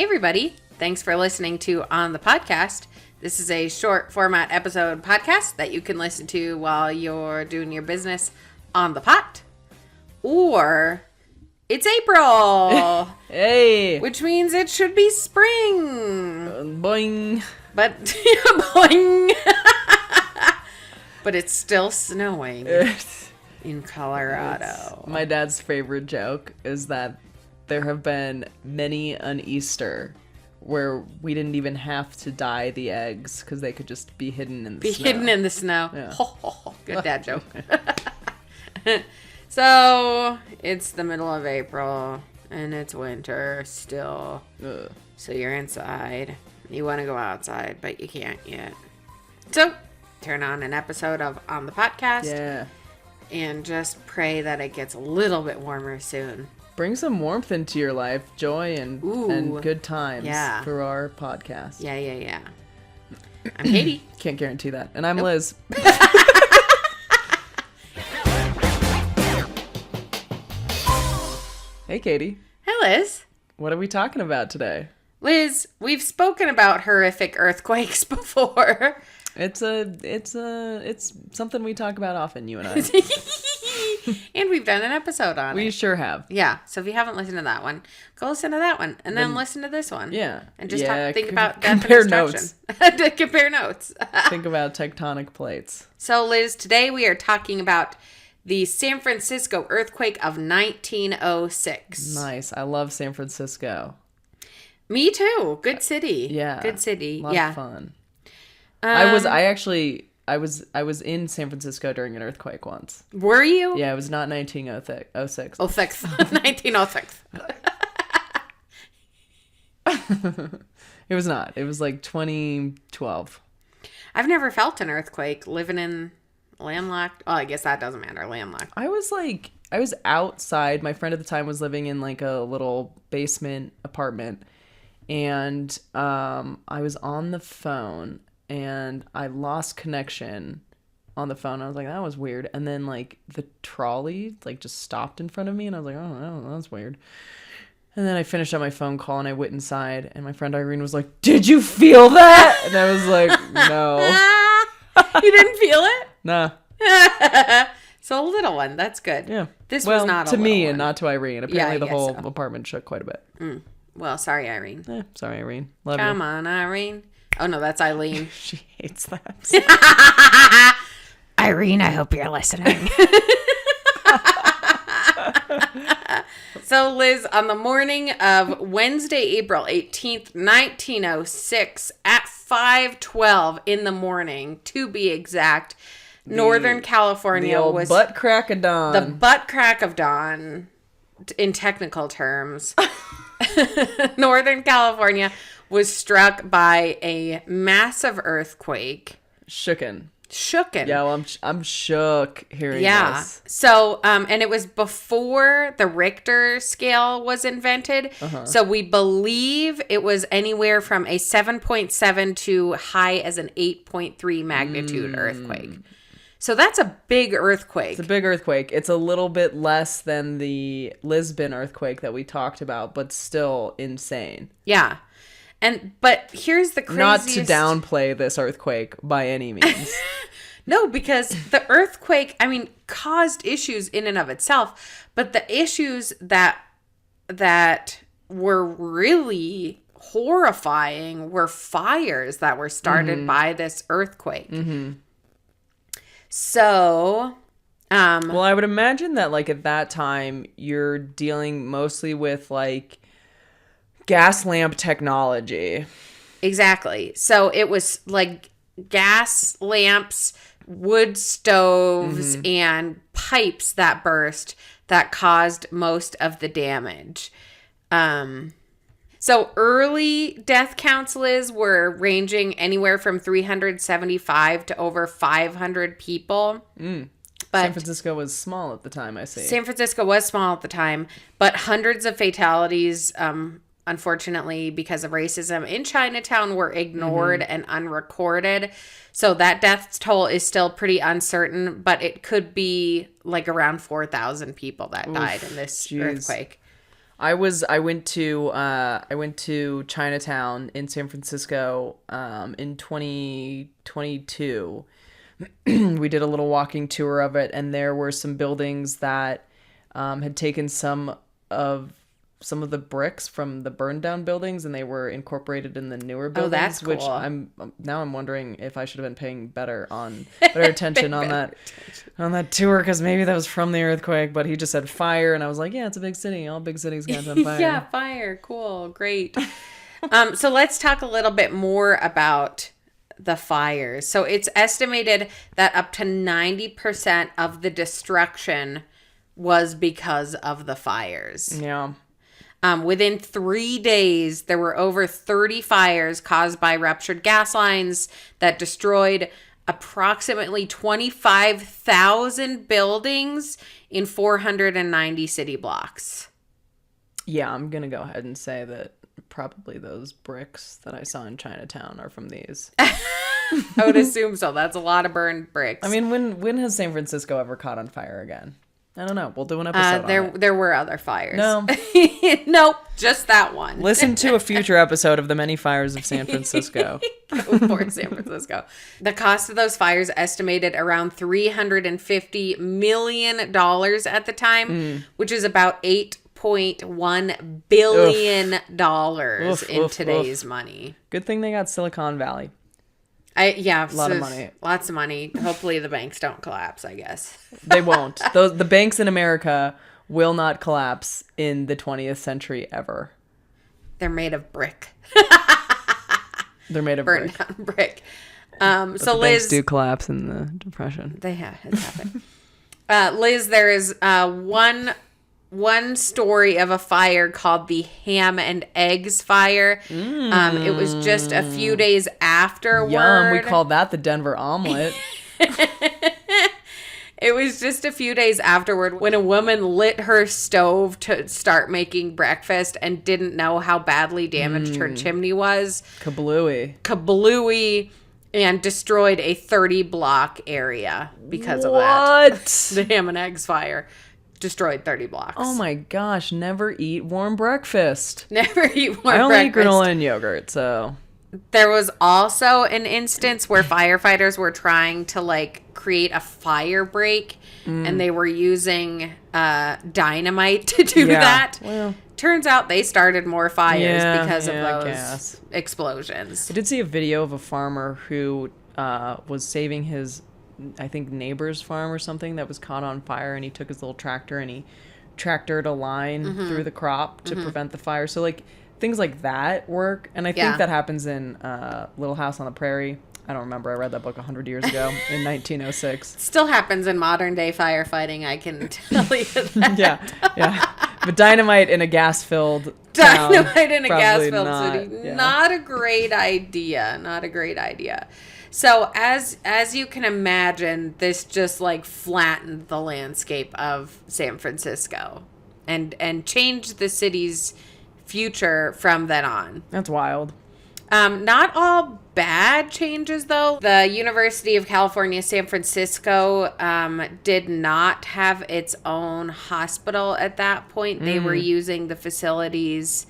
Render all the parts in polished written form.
Hey everybody, thanks for listening to On the Podcast. This is a short format episode podcast that you can listen to while you're doing your business on the pot. Or it's April. Hey. Which means it should be spring. Boing. But boing. But it's still snowing in Colorado. My dad's favorite joke is that there have been many an Easter where we didn't even have to dye the eggs because they could just be hidden in the snow. Hidden in the snow. Yeah. Good dad joke. So, it's the middle of April, and it's winter still. Ugh. So, you're inside. You want to go outside, but you can't yet. So, turn on an episode of On the Podcast. Yeah. And just pray that it gets a little bit warmer soon. Bring some warmth into your life, joy, and good times for our podcast. Yeah. I'm Katie. Can't guarantee that. And I'm Liz. Hey, Katie. Hey, Liz. What are we talking about today? Liz, we've spoken about horrific earthquakes before. It's something we talk about often, you and I. And we've done an episode on it. We sure have. Yeah. So if you haven't listened to that one, go listen to that one. And then listen to this one. Yeah. And just think about death compare and destruction. notes. Compare notes. Think about tectonic plates. So, Liz, today we are talking about the San Francisco earthquake of 1906. Nice. I love San Francisco. Me too. Good city. Yeah. Good city. A lot of fun. I was in San Francisco during an earthquake once. Were you? Yeah, it was not 1906. 1906. It was not. It was like 2012. I've never felt an earthquake living in landlocked. Oh, I guess that doesn't matter. Landlocked. I was outside. My friend at the time was living in like a little basement apartment. And I was on the phone. And I lost connection on the phone. I was like, that was weird. And then, like, the trolley, like, just stopped in front of me. And I was like, oh, no, that's weird. And then I finished up my phone call and I went inside. And my friend Irene was like, did you feel that? And I was like, no. You didn't feel it? Nah. So a little one. That's good. Yeah. This was not a to little me one. and not to Irene. Apparently the whole so. apartment shook quite a bit. Well, sorry, Irene. Sorry, Irene. Love Come you. on, Irene. Oh, no, that's Eileen. She hates that. Irene, I hope you're listening. So, Liz, on the morning of Wednesday, April 18th, 1906, at 5:12 in the morning, to be exact, Northern California the old was... butt crack of dawn. The butt crack of dawn, in technical terms. Northern California was struck by a massive earthquake. Shooken. Shooken. Yeah, well, I'm shook hearing this. So, and it was before the Richter scale was invented. So we believe it was anywhere from a 7.7 to high as an 8.3 magnitude earthquake. So that's a big earthquake. It's a big earthquake. It's a little bit less than the Lisbon earthquake that we talked about, but still insane. Yeah. But here's the craziest... Not to downplay this earthquake by any means. No, because the earthquake, caused issues in and of itself, but the issues that were really horrifying were fires that were started by this earthquake. So, well, I would imagine that, like, at that time, you're dealing mostly with, like, gas lamp technology. Exactly. So it was like gas lamps, wood stoves, and pipes that burst that caused most of the damage. So early death counts, Liz, were ranging anywhere from 375 to over 500 people. But San Francisco was small at the time, I see. San Francisco was small at the time, but hundreds of fatalities, unfortunately, because of racism in Chinatown were ignored and unrecorded. So that death toll is still pretty uncertain, but it could be like around 4,000 people that died in this earthquake. I went to Chinatown in San Francisco in 2022. We did a little walking tour of it, and there were some buildings that had taken some of the bricks from the burned down buildings, and they were incorporated in the newer buildings. Oh, that's cool. Which I'm wondering if I should have been paying better attention on that tour, because maybe that was from the earthquake. But he just said fire, and I was like, yeah, it's a big city. All big cities catch on fire. Yeah, fire. Cool. Great. So let's talk a little bit more about the fires. So it's estimated that up to 90% of the destruction was because of the fires. Yeah. Within 3 days, there were over 30 fires caused by ruptured gas lines that destroyed approximately 25,000 buildings in 490 city blocks. Yeah, I'm going to go ahead and say that probably those bricks that I saw in Chinatown are from these. I would assume so. That's a lot of burned bricks. I mean, when has San Francisco ever caught on fire again? I don't know. We'll do an episode on it. There were other fires. No. Nope, just that one. Listen to a future episode of the many fires of San Francisco. Go for San Francisco. The cost of those fires estimated around $350 million at the time, which is about $8.1 billion in today's money. Good thing they got Silicon Valley. A lot of money. Lots of money. Hopefully the banks don't collapse, I guess. They won't. The banks in America will not collapse in the 20th century ever. They're made of brick. They're made of burnt brick. down brick. So the Liz, banks do collapse in the Depression. It's happened. Liz, there is one story of a fire called the Ham and Eggs fire. It was just a few days afterward. Yum, we call that the Denver omelet. It was just a few days afterward when a woman lit her stove to start making breakfast and didn't know how badly damaged her chimney was. Kablooey. And destroyed a 30-block area because of that. What? The Ham and Eggs fire destroyed 30 blocks. Oh my gosh, never eat warm breakfast. Never eat warm breakfast. I only eat granola and yogurt, so. There was also an instance where firefighters were trying to create a fire break and they were using dynamite to do that. Well, turns out they started more fires because of those explosions. I did see a video of a farmer who was saving his, I think, neighbor's farm or something that was caught on fire, and he took his little tractor and he tractored a line through the crop to prevent the fire. So things like that work, and I think that happens in Little House on the Prairie. I don't remember. I read that book 100 years ago in 1906. Still happens in modern day firefighting, I can tell you that. yeah. But dynamite in a gas-filled Dynamite in a gas-filled not, city. Yeah. Not a great idea. Not a great idea. So as you can imagine, this just flattened the landscape of San Francisco and changed the city's future from then on. That's wild. Not all bad changes, though. The University of California, San Francisco did not have its own hospital at that point. They were using the facilities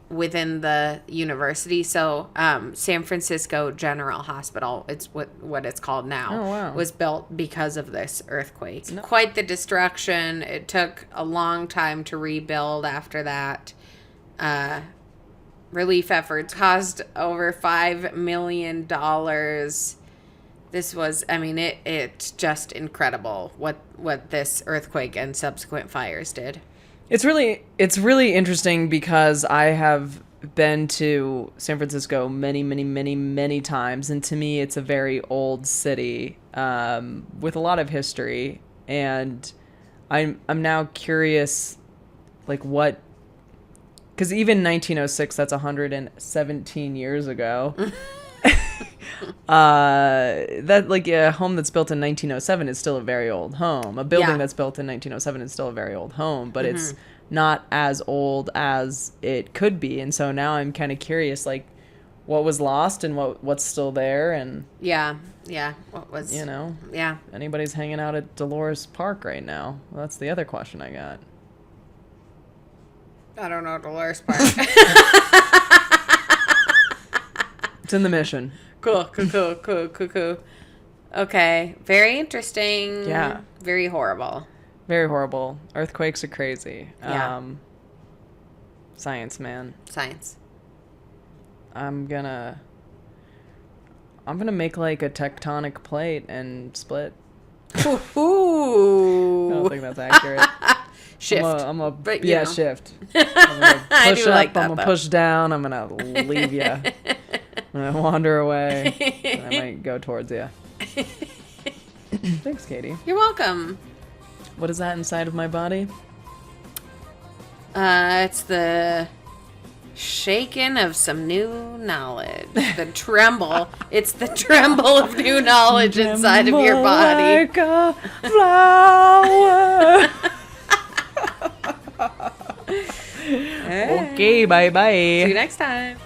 within the university. So San Francisco General Hospital, it's what it's called now, was built because of this earthquake. Quite the destruction. It took a long time to rebuild after that. Relief efforts cost over $5 million. This was, it's just incredible what this earthquake and subsequent fires did. It's really interesting because I have been to San Francisco many, many, many, many times, and to me, it's a very old city with a lot of history. And I'm now curious, what. Because even 1906, that's 117 years ago. A home that's built in 1907 is still a very old home. A building that's built in 1907 is still a very old home, but it's not as old as it could be. And so now I'm kind of curious, what was lost and what's still there, and what was anybody's hanging out at Dolores Park right now? Well, that's the other question I got. I don't know the worst part. It's in the mission. Cool. Okay. Very interesting. Yeah. Very horrible. Very horrible. Earthquakes are crazy. Yeah. Science, man. Science. I'm gonna make like a tectonic plate and split. Ooh. I don't think that's accurate. Shift. I'm a But, yeah, you know. shift. I'm gonna I push do up, like that, I'm gonna though. push down, I'm gonna leave you. I'm gonna wander away. And I might go towards you. Thanks, Katie. You're welcome. What is that inside of my body? It's the shaking of some new knowledge. The tremble. It's the tremble of new knowledge inside of your body. Like a flower. Okay, bye bye. See you next time.